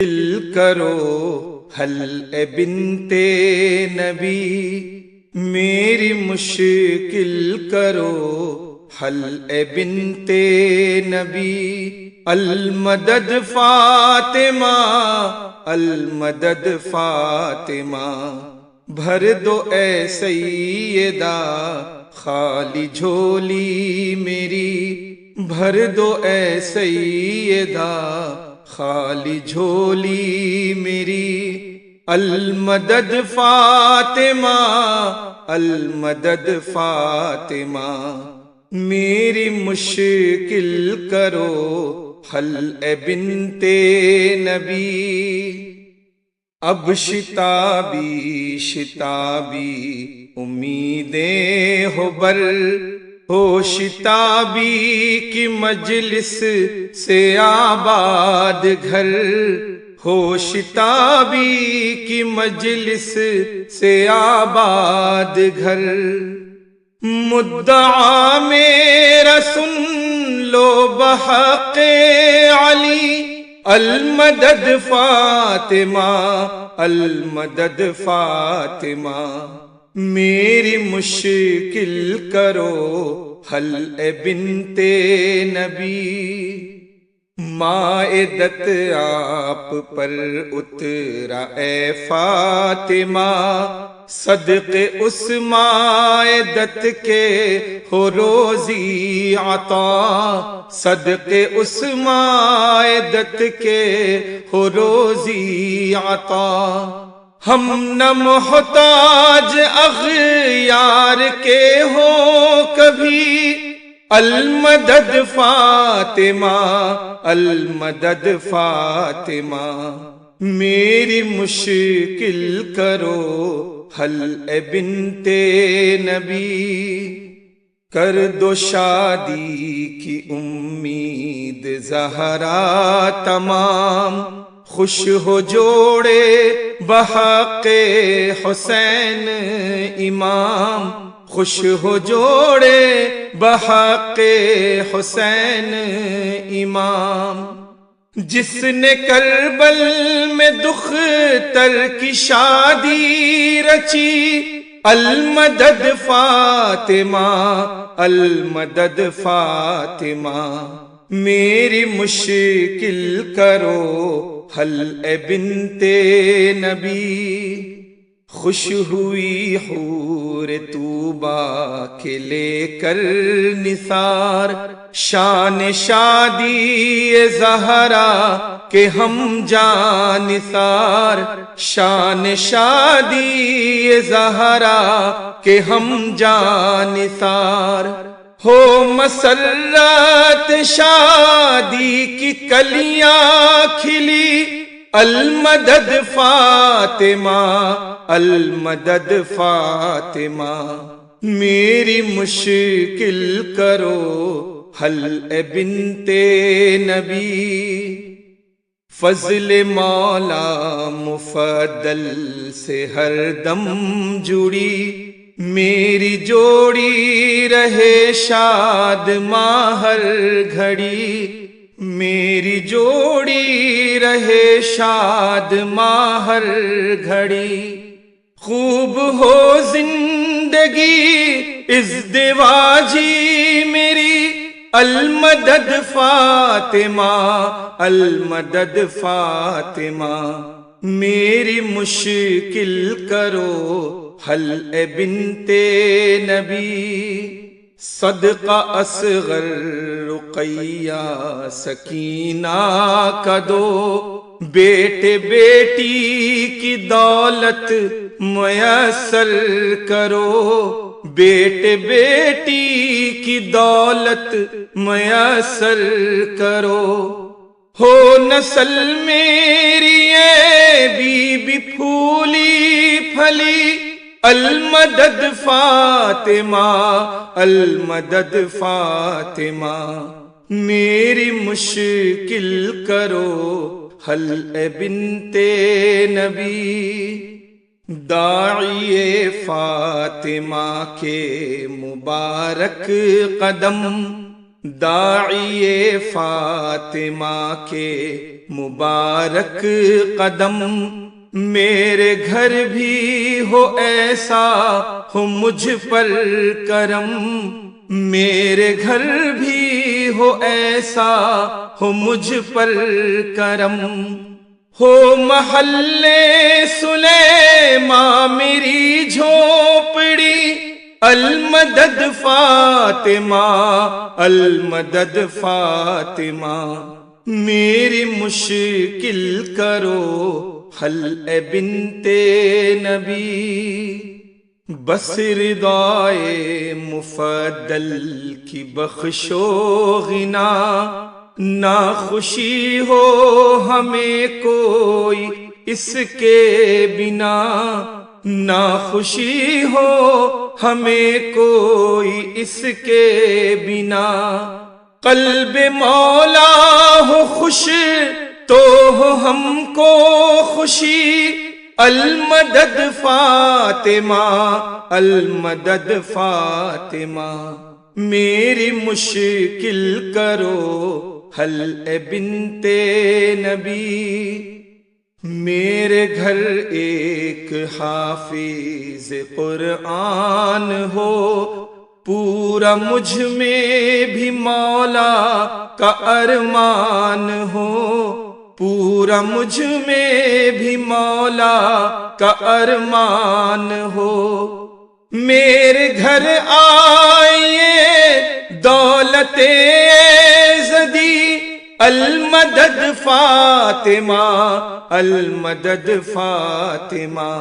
دل کرو حل اے بنت نبی، میری مشکل کرو حل اے بنت نبی۔ المدد فاطمہ المدد فاطمہ، بھر دو اے سیدہ خالی جھولی میری، بھر دو اے سیدہ خالی جھولی میری۔ المدد فاطمہ المدد فاطمہ، میری مشکل کرو حل اے بنت نبی۔ اب شتابی شتابی امیدیں ہو بر، ہو شتابی کی مجلس سے آباد گھر، ہو شتابی کی مجلس سے آباد گھر۔ مدعا میرا سن لو بحق علی، المدد فاطمہ المدد فاطمہ، میری مشکل کرو حل اے بنت نبی۔ مائدت آپ پر اترا اے فاطمہ، صدقے اس مائدت کے ہو روزی عطا، صدقے اس مائدت کے ہو روزی عطا۔ ہم نہ محتاج اغیار کے ہوں کبھی، المدد فاطمہ المدد فاطمہ، میری مشکل کرو حل اے بنت نبی۔ کر دو شادی کی امید زہرا تمام، خوش ہو جوڑے بحق حسین امام، خوش ہو جوڑے بحق حسین امام۔ جس نے کربل میں دختر کی شادی رچی، المدد فاطمہ المدد فاطمہ، میری مشکل کرو حل اے بنت نبی۔ خوش ہوئی حور طوبیٰ کے لے کر نثار، شان شادی زہرا کے ہم جان نثار، شان شادی زہرا کے ہم جان نثار۔ ہو مسرت شادی کی کلیاں کھلی، المدد فاطمہ المدد فاطمہ، میری مشکل کرو حل اے بنت نبی۔ فضل مولا مفضل سے ہر دم جڑی، میری جوڑی رہے شاد ماں ہر گھڑی، میری جوڑی رہے شاد ماں ہر گھڑی۔ خوب ہو زندگی ازدواجی میری، المدد فاطمہ المدد فاطمہ، میری مشکل کرو حل اے بنت نبی۔ صدقہ اصغر رقیہ سکینہ کا دو، بیٹے بیٹی کی دولت میسر کرو، بیٹے بیٹی کی دولت میسر کرو۔ ہو نسل میری اے بی بی پھولی پھلی، المدد فاطمہ المدد فاطمہ، میری مشکل کرو حل اے بنت نبی۔ داعی فاطمہ کے مبارک قدم داعی فاطمہ کے مبارک قدم، میرے گھر بھی ہو ایسا ہو مجھ پر کرم، میرے گھر بھی ہو ایسا ہو مجھ پر کرم، ہو محل سلیمان میری جھونپڑی، المدد فاطمہ المدد فاطمہ، میری مشکل کرو حل اے بنت نبی، بس رضائے مفضل کی بخشو غنا، نہ خوشی ہو ہمیں کوئی اس کے بنا، نہ خوشی ہو ہمیں کوئی اس کے بنا، قلب مولا ہو خوش تو ہو ہم کو خوشی، المدد فاطمہ المدد فاطمہ، میری مشکل کرو حل اے بنت نبی، میرے گھر ایک حافظ قرآن ہو، پورا مجھ میں بھی مولا کا ارمان ہو، پورا مجھ میں بھی مولا کا ارمان ہو، میرے گھر آئیے دولت زدی، المدد فاطمہ المدد فاطمہ،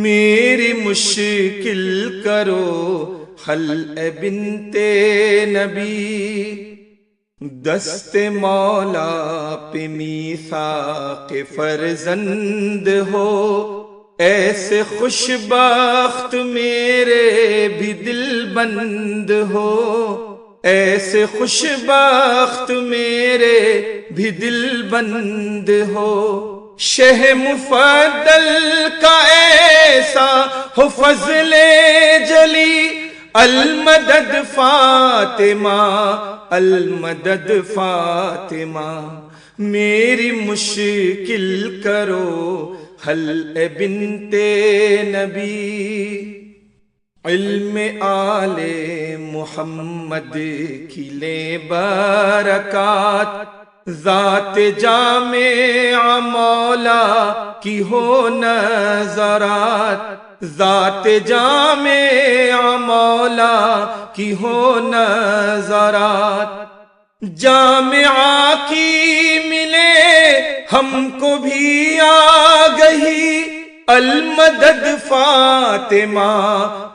میری مشکل کرو حل اے بنت نبی، دست مولا پہ میثاق فرزند ہو، ایسے خوش بخت میرے بھی دل بند ہو، ایسے خوش بخت میرے بھی دل بند ہو، شہ مفضل کا ایسا ہو فضل جلی، المدد فاطمہ المدد فاطمہ، میری مشکل کرو حل اے بنت نبی، علم آل محمد کی لے برکات، ذات جامع مولا کی ہو نظرات، ذات جامع مولا کی ہو نظرات، جامعہ کی ملے ہم کو بھی آگہی، المدد فاطمہ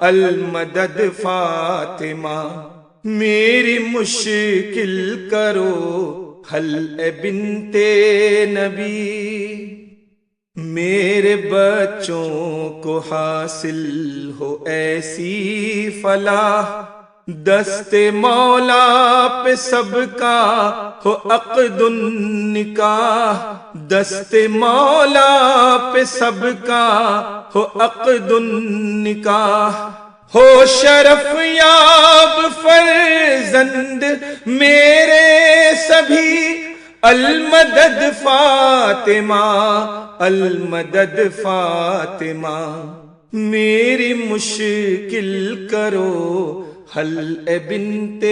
المدد فاطمہ، میری مشکل کرو حل اے بنت نبی، میرے بچوں کو حاصل ہو ایسی فلاح، دست مولا پہ سب کا ہو عقد النکاح، دست مولا پہ سب کا ہو عقد النکاح، ہو شرف یاب فرزند میرے سبھی، المدد فاطمہ المدد فاطمہ، میری مشکل کرو حل اے بنت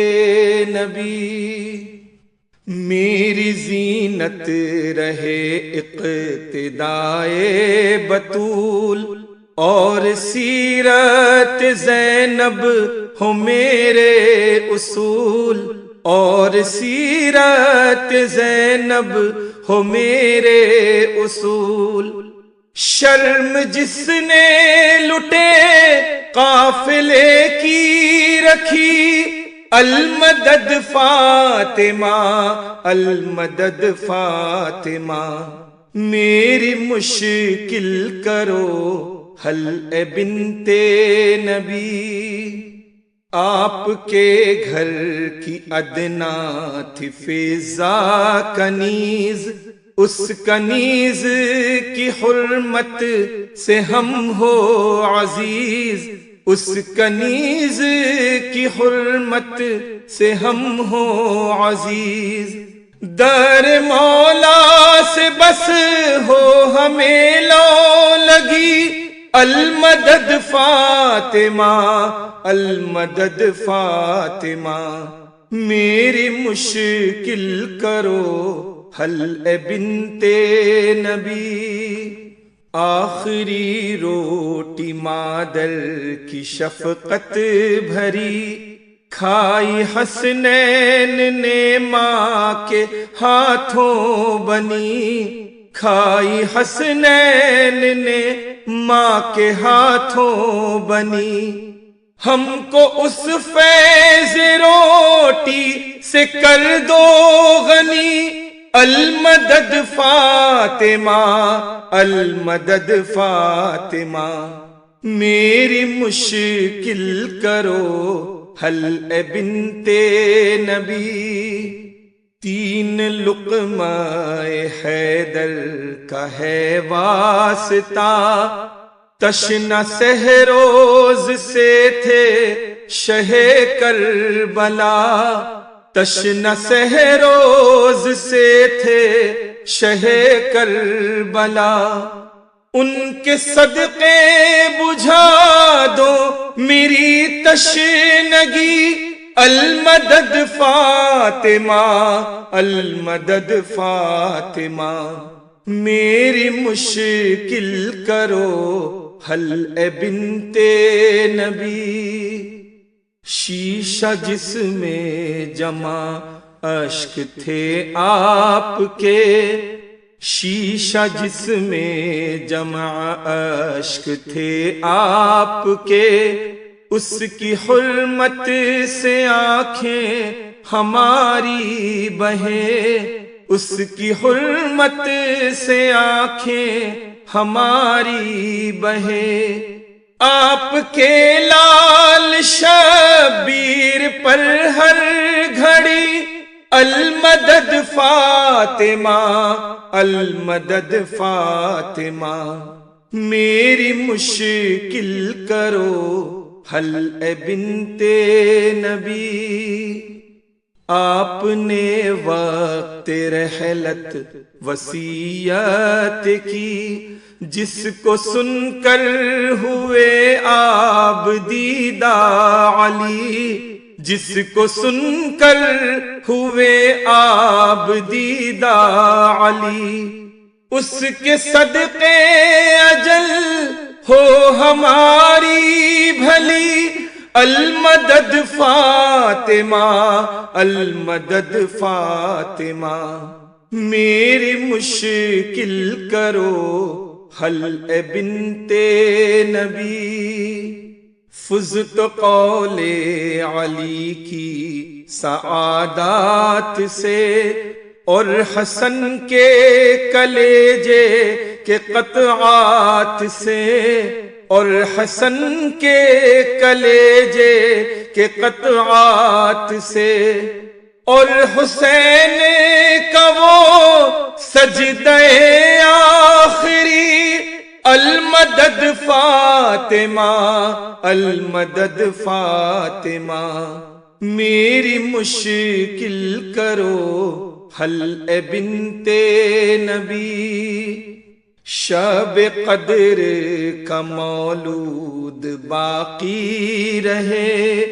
نبی، میری زینت رہے اقتدائے بطول، اور سیرت زینب ہو میرے اصول، اور سیرت زینب ہو میرے اصول، شرم جس نے لٹے قافلے کی رکھی، المدد فاطمہ المدد فاطمہ، میری مشکل کرو حل اے بنت نبی، آپ کے گھر کی ادنا تھی فضا کنیز، اس کنیز کی حرمت سے ہم ہو عزیز، اس کنیز کی حرمت سے ہم ہو عزیز، در مولا سے بس ہو ہمیں لو لگی، المدد فاطمہ المدد فاطمہ، میری مشکل کرو حل اے بنت نبی، آخری روٹی مادر کی شفقت بھری، کھائی حسنین نے ماں کے ہاتھوں بنی، کھائی حسنین نے ماں کے ہاتھوں بنی، ہم کو اس فیض روٹی سے کر دو غنی، المدد فاطمہ المدد فاطمہ، میری مشکل کرو حل اے بنت نبی، تین لقمہ حیدر کا ہے واسطہ، تشنہ سہروز سے تھے شہ کربلا، تشنہ سہروز سے تھے شہ کربلا، ان کے صدقے بجھا دو میری تشنگی، المدد فاطمہ المدد فاطمہ، میری مشکل کرو حل اے بنت نبی، شیشہ جس میں جمع اشک تھے آپ کے، شیشہ جس میں جمع اشک تھے آپ کے، اس کی حرمت سے آنکھیں ہماری بہیں، اس کی حرمت سے آنکھیں ہماری بہیں، آپ کے لال شبیر پر ہر گھڑی، المدد فاطمہ المدد فاطمہ، میری مشکل کرو حل اے بنت نبی، آپ نے وقت رحلت وصیت کی، جس کو سن کر ہوئے آب دیدہ علی، جس کو سن کر ہوئے آب دیدہ علی، اس کے صدقے اجل ہو ہماری بھلی، المدد فاطمہ المدد فاطمہ، میری مشکل کرو حل اے بنت نبی، فزت قول علی کی سعادات سے، اور حسن کے کلیجے کے قطعات سے، اور حسن کے کلیجے کے قطعات سے، اور حسین کا وہ سجدہ آخری، المدد فاطمہ المدد فاطمہ، میری مشکل کرو حل اے بنت نبی، شب قدر کا مولود باقی رہے،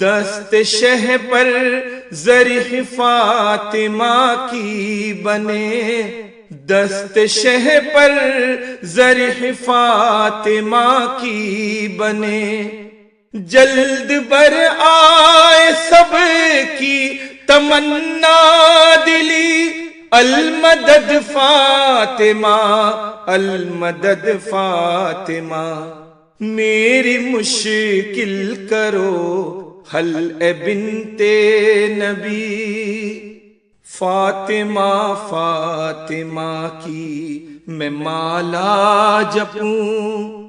دست شہ پر زرح فاطمہ کی بنے، دست شہ پر زرح فاطمہ کی بنے، جلد بر آئے سب کی تمنا دلی، المدد فاطمہ المدد فاطمہ، میری مشکل کرو حل اے بنت نبی، فاطمہ فاطمہ کی میں مالا جپوں،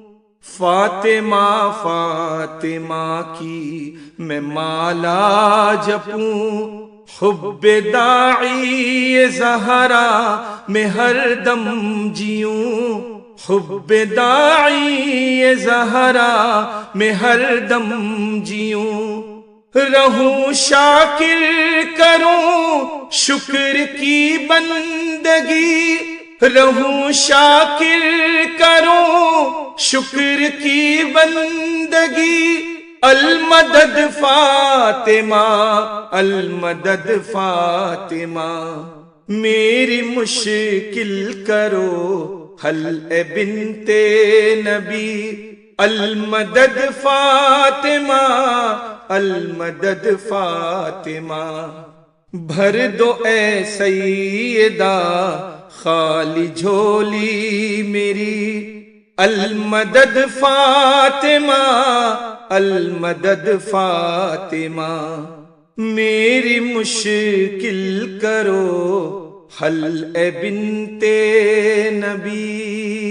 فاطمہ فاطمہ کی میں مالا جپوں، حب داعی زہرا میں ہر دم جیوں، حب داعی زہرا میں ہر دم جیوں، رہوں شاکر کروں شکر کی بندگی، رہوں شاکر کروں شکر کی بندگی، المدد فاطمہ المدد فاطمہ، میری مشکل کرو حل اے بنت نبی، المدد فاطمہ المدد فاطمہ، بھر دو اے سیدہ خالی جھولی میری، المدد فاطمہ المدد فاطمہ، میری مشکل کرو حل اے بنت نبی۔